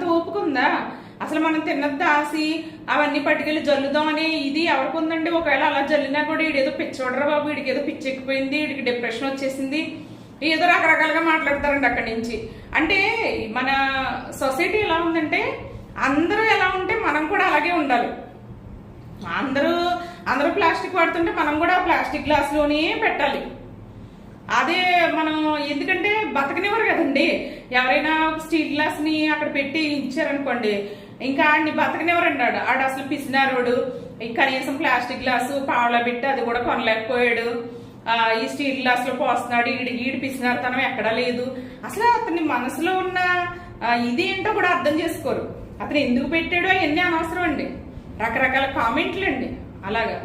అంత ఓపుకుందా? అసలు మనం తిన్నది దాసి అవన్నీ పట్టుకెళ్ళి జల్లుదాం అనే ఇది ఎవరికి ఉందండి? ఒకవేళ అలా జల్లినా కూడా వీడేదో పిచ్చోడరా బాబు, వీడికి ఏదో పిచ్చెక్కిపోయింది, వీడికి డిప్రెషన్ వచ్చేసింది, ఏదో రకరకాలుగా మాట్లాడతారండి అక్కడి నుంచి. అంటే మన సొసైటీ ఎలా ఉందంటే అందరూ ఎలా ఉంటే మనం కూడా అలాగే ఉండాలి. అందరూ ప్లాస్టిక్ వాడుతుంటే మనం కూడా ప్లాస్టిక్ గ్లాసులోనే పెట్టాలి. అదే మనం ఎందుకంటే బతకనివ్వరు కదండి. ఎవరైనా స్టీల్ గ్లాస్ని అక్కడ పెట్టి ఇచ్చారనుకోండి, ఇంకా ఆడిని బతకనివ్వరండి. ఆడు అసలు పిసినారోడు, కనీసం ప్లాస్టిక్ గ్లాసు పావలా పెట్టి అది కూడా కొనలేకపోయాడు, ఈ స్టీల్ గ్లాస్ లో పోస్తున్నాడు, ఈడు పిసినారుతనం ఎక్కడా లేదు. అసలు అతని మనసులో ఉన్న ఇది ఏంటో కూడా అర్థం చేసుకోరు. అతను ఎందుకు పెట్టాడో అవన్నీ అనవసరం అండి, రకరకాల కామెంట్లు అండి అలాగా.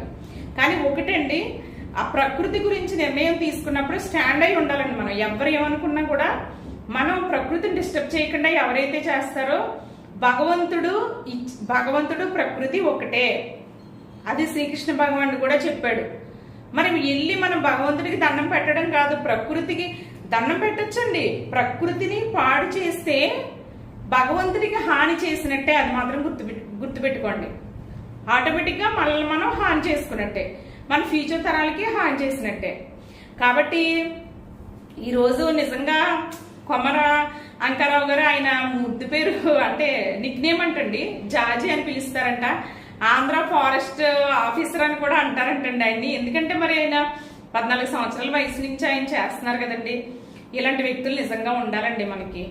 కానీ ఒకటండి, ఆ ప్రకృతి గురించి నిర్ణయం తీసుకున్నప్పుడు స్టాండ్ అయి ఉండాలండి. మనం ఎవరు ఏమనుకున్నా కూడా మనం ప్రకృతిని డిస్టర్బ్ చేయకుండా ఎవరైతే చేస్తారో భగవంతుడు ప్రకృతి ఒకటే, అది శ్రీకృష్ణ భగవానుడు కూడా చెప్పాడు. మరి వెళ్ళి మనం భగవంతుడికి దండం పెట్టడం కాదు, ప్రకృతికి దండం పెట్టొచ్చండి. ప్రకృతిని పాడు చేస్తే భగవంతుడికి హాని చేసినట్టే, అది మాత్రం గుర్తుపెట్టుకోండి. ఆటోమేటిక్గా మనల్ని మనం హాని చేసుకున్నట్టే, మన ఫ్యూచర్ తరాలకి హాని చేసినట్టే. కాబట్టి ఈరోజు నిజంగా కొమర అంకారావు గారు, ఆయన ముద్దు పేరు అంటే నిక్ నేమ్ అంటండి, జాజీ అని పిలుస్తారంట. ఆంధ్ర ఫారెస్ట్ ఆఫీసర్ అని కూడా అంటారంటండి ఆయన్ని. ఎందుకంటే మరి ఆయన 14 సంవత్సరాల వయసు నుంచి ఆయన చేస్తున్నారు కదండి. ఇలాంటి వ్యక్తులు నిజంగా ఉండాలండి మనకి.